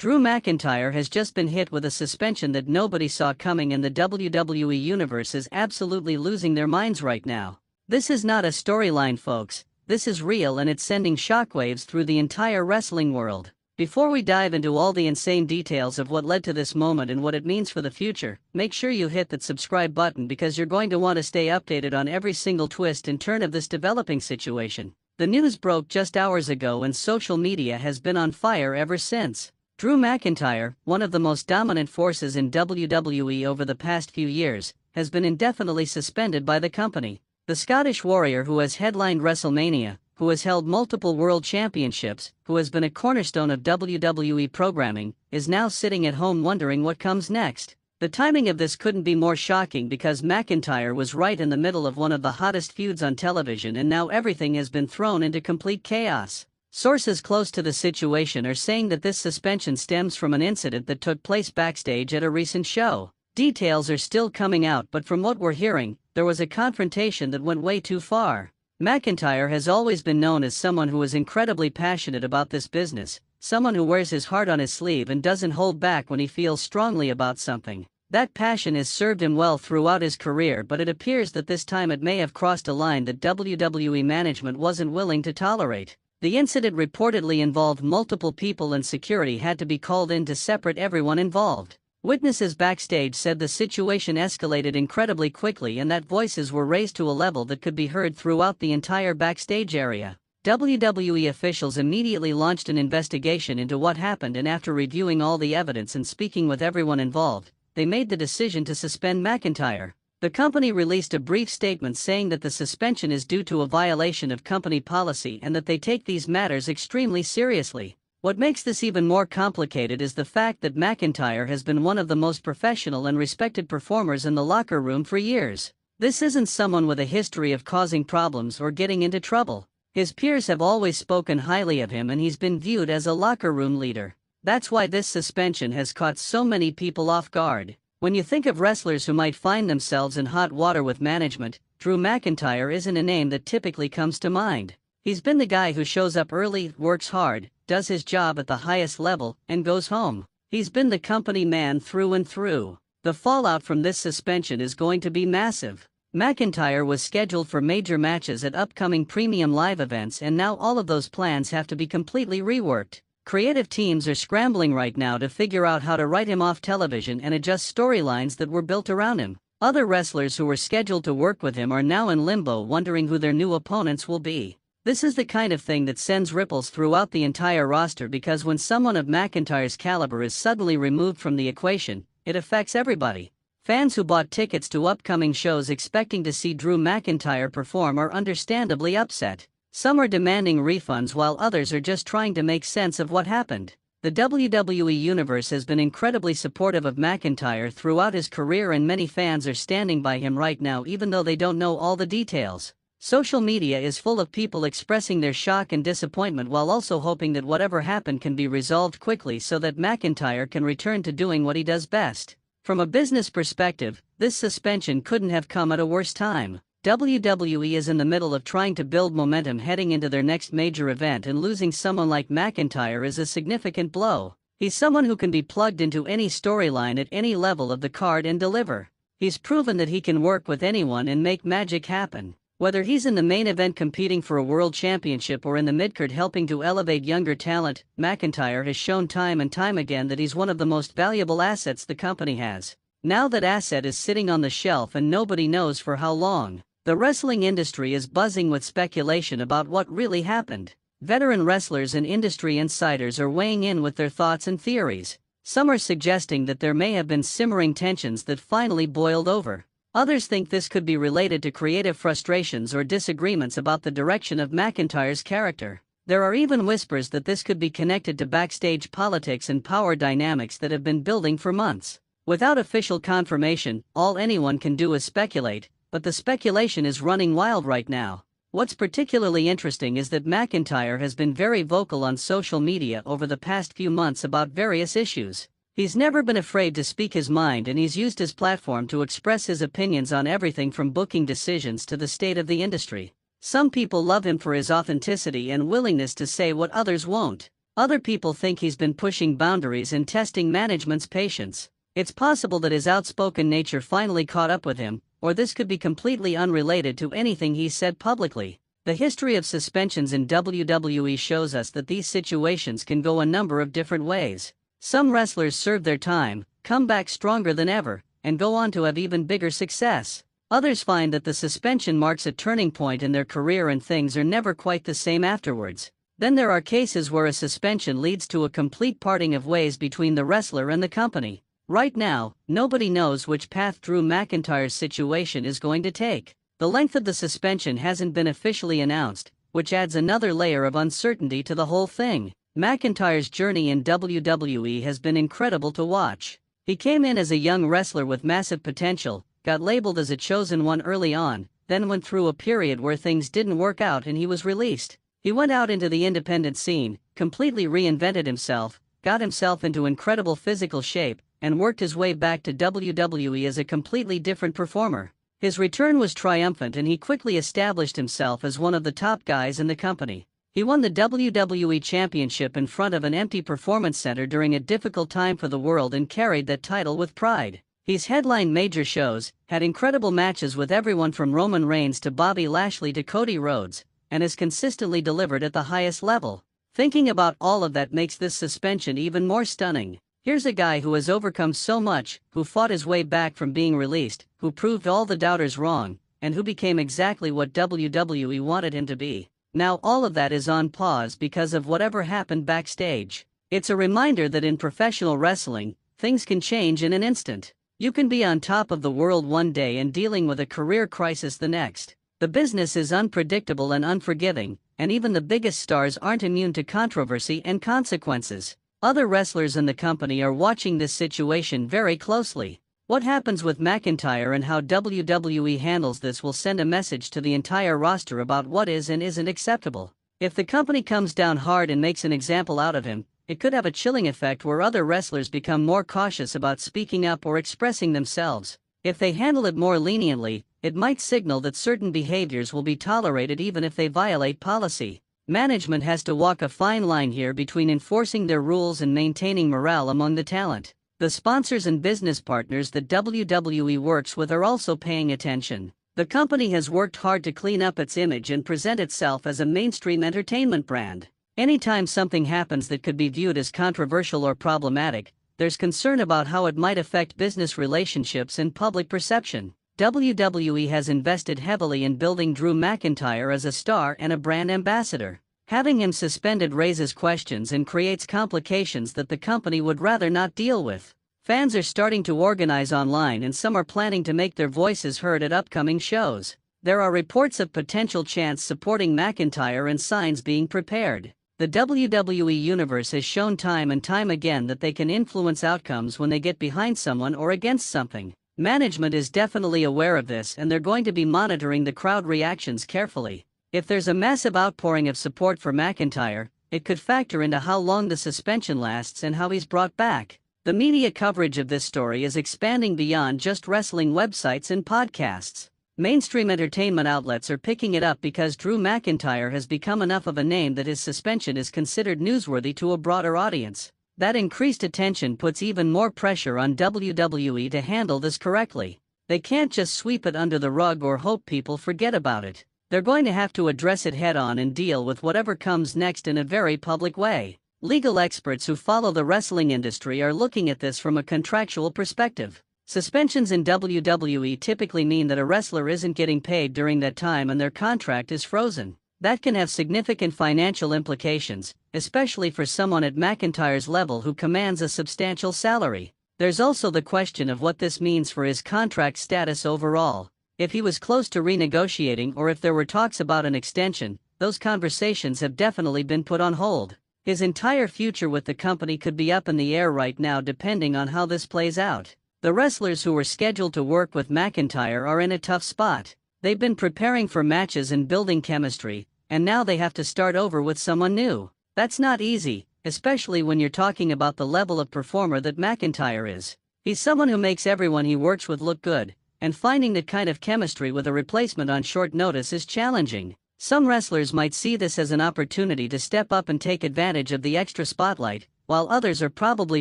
Drew McIntyre has just been hit with a suspension that nobody saw coming, and the WWE Universe is absolutely losing their minds right now. This is not a storyline, folks. This is real, and it's sending shockwaves through the entire wrestling world. Before we dive into all the insane details of what led to this moment and what it means for the future, make sure you hit that subscribe button because you're going to want to stay updated on every single twist and turn of this developing situation. The news broke just hours ago and social media has been on fire ever since. Drew McIntyre, one of the most dominant forces in WWE over the past few years, has been indefinitely suspended by the company. The Scottish Warrior, who has headlined WrestleMania, who has held multiple world championships, who has been a cornerstone of WWE programming, is now sitting at home wondering what comes next. The timing of this couldn't be more shocking because McIntyre was right in the middle of one of the hottest feuds on television, and now everything has been thrown into complete chaos. Sources close to the situation are saying that this suspension stems from an incident that took place backstage at a recent show. Details are still coming out, but from what we're hearing, there was a confrontation that went way too far. McIntyre has always been known as someone who is incredibly passionate about this business, someone who wears his heart on his sleeve and doesn't hold back when he feels strongly about something. That passion has served him well throughout his career, but it appears that this time it may have crossed a line that WWE management wasn't willing to tolerate. The incident reportedly involved multiple people, and security had to be called in to separate everyone involved. Witnesses backstage said the situation escalated incredibly quickly and that voices were raised to a level that could be heard throughout the entire backstage area. WWE officials immediately launched an investigation into what happened, and after reviewing all the evidence and speaking with everyone involved, they made the decision to suspend McIntyre. The company released a brief statement saying that the suspension is due to a violation of company policy and that they take these matters extremely seriously. What makes this even more complicated is the fact that McIntyre has been one of the most professional and respected performers in the locker room for years. This isn't someone with a history of causing problems or getting into trouble. His peers have always spoken highly of him, and he's been viewed as a locker room leader. That's why this suspension has caught so many people off guard. When you think of wrestlers who might find themselves in hot water with management, Drew McIntyre isn't a name that typically comes to mind. He's been the guy who shows up early, works hard, does his job at the highest level, and goes home. He's been the company man through and through. The fallout from this suspension is going to be massive. McIntyre was scheduled for major matches at upcoming premium live events, and now all of those plans have to be completely reworked. Creative teams are scrambling right now to figure out how to write him off television and adjust storylines that were built around him. Other wrestlers who were scheduled to work with him are now in limbo, wondering who their new opponents will be. This is the kind of thing that sends ripples throughout the entire roster, because when someone of McIntyre's caliber is suddenly removed from the equation, it affects everybody. Fans who bought tickets to upcoming shows expecting to see Drew McIntyre perform are understandably upset. Some are demanding refunds while others are just trying to make sense of what happened. The WWE Universe has been incredibly supportive of McIntyre throughout his career, and many fans are standing by him right now even though they don't know all the details. Social media is full of people expressing their shock and disappointment while also hoping that whatever happened can be resolved quickly so that McIntyre can return to doing what he does best. From a business perspective, this suspension couldn't have come at a worse time. WWE is in the middle of trying to build momentum heading into their next major event, and losing someone like McIntyre is a significant blow. He's someone who can be plugged into any storyline at any level of the card and deliver. He's proven that he can work with anyone and make magic happen. Whether he's in the main event competing for a world championship or in the midcard helping to elevate younger talent, McIntyre has shown time and time again that he's one of the most valuable assets the company has. Now that asset is sitting on the shelf and nobody knows for how long. The wrestling industry is buzzing with speculation about what really happened. Veteran wrestlers and industry insiders are weighing in with their thoughts and theories. Some are suggesting that there may have been simmering tensions that finally boiled over. Others think this could be related to creative frustrations or disagreements about the direction of McIntyre's character. There are even whispers that this could be connected to backstage politics and power dynamics that have been building for months. Without official confirmation, all anyone can do is speculate. But the speculation is running wild right now. What's particularly interesting is that McIntyre has been very vocal on social media over the past few months about various issues. He's never been afraid to speak his mind, and he's used his platform to express his opinions on everything from booking decisions to the state of the industry. Some people love him for his authenticity and willingness to say what others won't. Other people think he's been pushing boundaries and testing management's patience. It's possible that his outspoken nature finally caught up with him, or this could be completely unrelated to anything he's said publicly. The history of suspensions in WWE shows us that these situations can go a number of different ways. Some wrestlers serve their time, come back stronger than ever, and go on to have even bigger success. Others find that the suspension marks a turning point in their career and things are never quite the same afterwards. Then there are cases where a suspension leads to a complete parting of ways between the wrestler and the company. Right now, nobody knows which path Drew McIntyre's situation is going to take. The length of the suspension hasn't been officially announced, which adds another layer of uncertainty to the whole thing. McIntyre's journey in WWE has been incredible to watch. He came in as a young wrestler with massive potential, got labeled as a chosen one early on, then went through a period where things didn't work out and he was released. He went out into the independent scene, completely reinvented himself, got himself into incredible physical shape, and worked his way back to WWE as a completely different performer. His return was triumphant and he quickly established himself as one of the top guys in the company. He won the WWE Championship in front of an empty performance center during a difficult time for the world and carried that title with pride. He's headlined major shows, had incredible matches with everyone from Roman Reigns to Bobby Lashley to Cody Rhodes, and has consistently delivered at the highest level. Thinking about all of that makes this suspension even more stunning. Here's a guy who has overcome so much, who fought his way back from being released, who proved all the doubters wrong, and who became exactly what WWE wanted him to be. Now all of that is on pause because of whatever happened backstage. It's a reminder that in professional wrestling, things can change in an instant. You can be on top of the world one day and dealing with a career crisis the next. The business is unpredictable and unforgiving, and even the biggest stars aren't immune to controversy and consequences. Other wrestlers in the company are watching this situation very closely. What happens with McIntyre and how WWE handles this will send a message to the entire roster about what is and isn't acceptable. If the company comes down hard and makes an example out of him, it could have a chilling effect where other wrestlers become more cautious about speaking up or expressing themselves. If they handle it more leniently, it might signal that certain behaviors will be tolerated even if they violate policy. Management has to walk a fine line here between enforcing their rules and maintaining morale among the talent. The sponsors and business partners that WWE works with are also paying attention. The company has worked hard to clean up its image and present itself as a mainstream entertainment brand. Anytime something happens that could be viewed as controversial or problematic, there's concern about how it might affect business relationships and public perception. WWE has invested heavily in building Drew McIntyre as a star and a brand ambassador. Having him suspended raises questions and creates complications that the company would rather not deal with. Fans are starting to organize online and some are planning to make their voices heard at upcoming shows. There are reports of potential chants supporting McIntyre and signs being prepared. The WWE Universe has shown time and time again that they can influence outcomes when they get behind someone or against something. Management is definitely aware of this and they're going to be monitoring the crowd reactions carefully. If there's a massive outpouring of support for McIntyre, it could factor into how long the suspension lasts and how he's brought back. The media coverage of this story is expanding beyond just wrestling websites and podcasts. Mainstream entertainment outlets are picking it up because Drew McIntyre has become enough of a name that his suspension is considered newsworthy to a broader audience. That increased attention puts even more pressure on WWE to handle this correctly. They can't just sweep it under the rug or hope people forget about it. They're going to have to address it head-on and deal with whatever comes next in a very public way. Legal experts who follow the wrestling industry are looking at this from a contractual perspective. Suspensions in WWE typically mean that a wrestler isn't getting paid during that time and their contract is frozen. That can have significant financial implications, especially for someone at McIntyre's level who commands a substantial salary. There's also the question of what this means for his contract status overall. If he was close to renegotiating or if there were talks about an extension, those conversations have definitely been put on hold. His entire future with the company could be up in the air right now depending on how this plays out. The wrestlers who were scheduled to work with McIntyre are in a tough spot. They've been preparing for matches and building chemistry, and now they have to start over with someone new. That's not easy, especially when you're talking about the level of performer that McIntyre is. He's someone who makes everyone he works with look good, and finding that kind of chemistry with a replacement on short notice is challenging. Some wrestlers might see this as an opportunity to step up and take advantage of the extra spotlight, while others are probably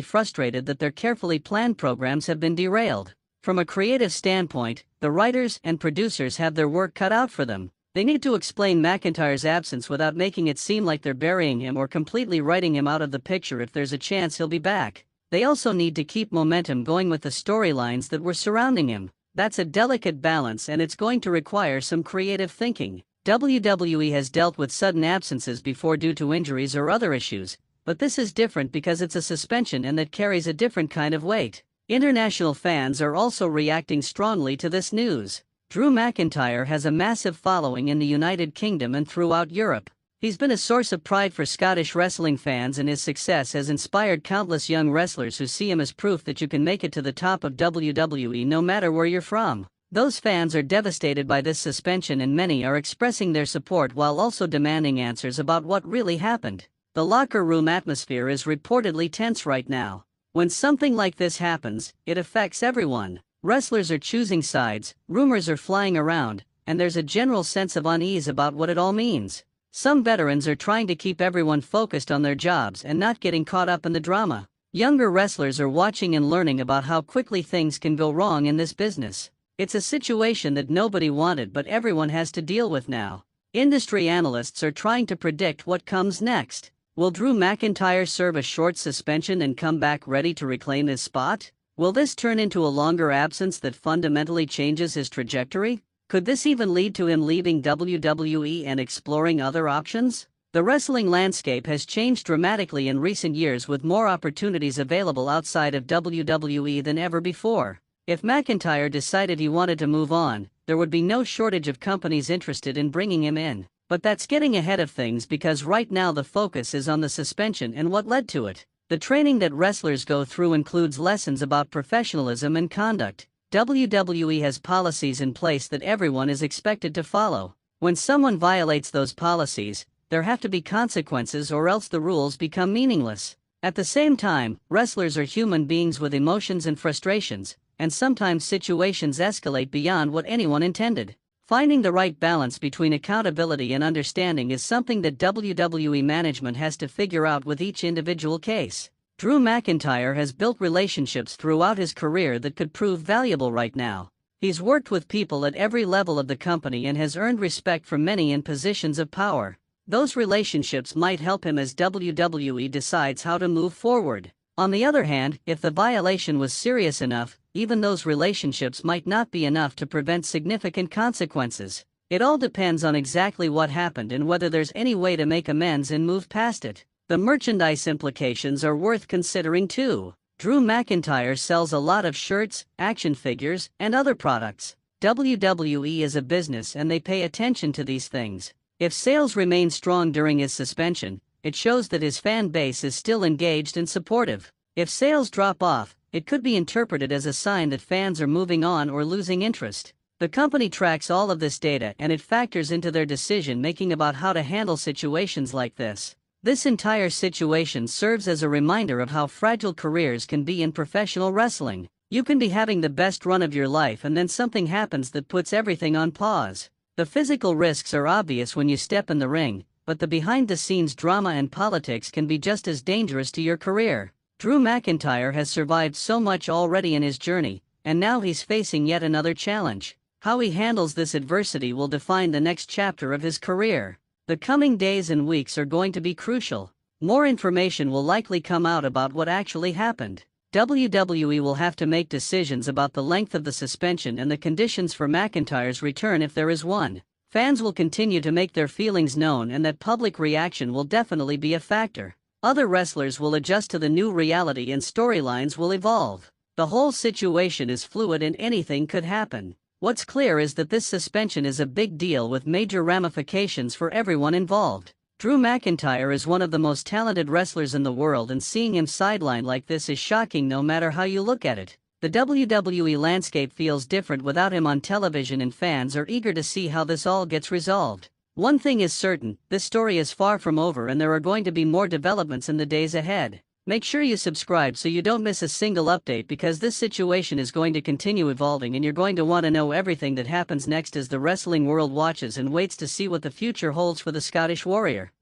frustrated that their carefully planned programs have been derailed. From a creative standpoint, the writers and producers have their work cut out for them. They need to explain McIntyre's absence without making it seem like they're burying him or completely writing him out of the picture if there's a chance he'll be back. They also need to keep momentum going with the storylines that were surrounding him. That's a delicate balance, and it's going to require some creative thinking. WWE has dealt with sudden absences before due to injuries or other issues, but this is different because it's a suspension and that carries a different kind of weight. International fans are also reacting strongly to this news. Drew McIntyre has a massive following in the United Kingdom and throughout Europe. He's been a source of pride for Scottish wrestling fans, and his success has inspired countless young wrestlers who see him as proof that you can make it to the top of WWE no matter where you're from. Those fans are devastated by this suspension, and many are expressing their support while also demanding answers about what really happened. The locker room atmosphere is reportedly tense right now. When something like this happens, it affects everyone. Wrestlers are choosing sides, rumors are flying around, and there's a general sense of unease about what it all means. Some veterans are trying to keep everyone focused on their jobs and not getting caught up in the drama. Younger wrestlers are watching and learning about how quickly things can go wrong in this business. It's a situation that nobody wanted, but everyone has to deal with now. Industry analysts are trying to predict what comes next. Will Drew McIntyre serve a short suspension and come back ready to reclaim his spot? Will this turn into a longer absence that fundamentally changes his trajectory? Could this even lead to him leaving WWE and exploring other options? The wrestling landscape has changed dramatically in recent years, with more opportunities available outside of WWE than ever before. If McIntyre decided he wanted to move on, there would be no shortage of companies interested in bringing him in. But that's getting ahead of things, because right now the focus is on the suspension and what led to it. The training that wrestlers go through includes lessons about professionalism and conduct. WWE has policies in place that everyone is expected to follow. When someone violates those policies, there have to be consequences, or else the rules become meaningless. At the same time, wrestlers are human beings with emotions and frustrations, and sometimes situations escalate beyond what anyone intended. Finding the right balance between accountability and understanding is something that WWE management has to figure out with each individual case. Drew McIntyre has built relationships throughout his career that could prove valuable right now. He's worked with people at every level of the company and has earned respect from many in positions of power. Those relationships might help him as WWE decides how to move forward. On the other hand, if the violation was serious enough, even those relationships might not be enough to prevent significant consequences. It all depends on exactly what happened and whether there's any way to make amends and move past it. The merchandise implications are worth considering too. Drew McIntyre sells a lot of shirts, action figures, and other products. WWE is a business and they pay attention to these things. If sales remain strong during his suspension, it shows that his fan base is still engaged and supportive. If sales drop off, it could be interpreted as a sign that fans are moving on or losing interest. The company tracks all of this data, and it factors into their decision-making about how to handle situations like this. This entire situation serves as a reminder of how fragile careers can be in professional wrestling. You can be having the best run of your life and then something happens that puts everything on pause. The physical risks are obvious when you step in the ring, but the behind-the-scenes drama and politics can be just as dangerous to your career. Drew McIntyre has survived so much already in his journey, and now he's facing yet another challenge. How he handles this adversity will define the next chapter of his career. The coming days and weeks are going to be crucial. More information will likely come out about what actually happened. WWE will have to make decisions about the length of the suspension and the conditions for McIntyre's return if there is one. Fans will continue to make their feelings known, and that public reaction will definitely be a factor. Other wrestlers will adjust to the new reality and storylines will evolve. The whole situation is fluid and anything could happen. What's clear is that this suspension is a big deal with major ramifications for everyone involved. Drew McIntyre is one of the most talented wrestlers in the world, and seeing him sidelined like this is shocking no matter how you look at it. The WWE landscape feels different without him on television, and fans are eager to see how this all gets resolved. One thing is certain, this story is far from over and there are going to be more developments in the days ahead. Make sure you subscribe so you don't miss a single update, because this situation is going to continue evolving and you're going to want to know everything that happens next as the wrestling world watches and waits to see what the future holds for the Scottish Warrior.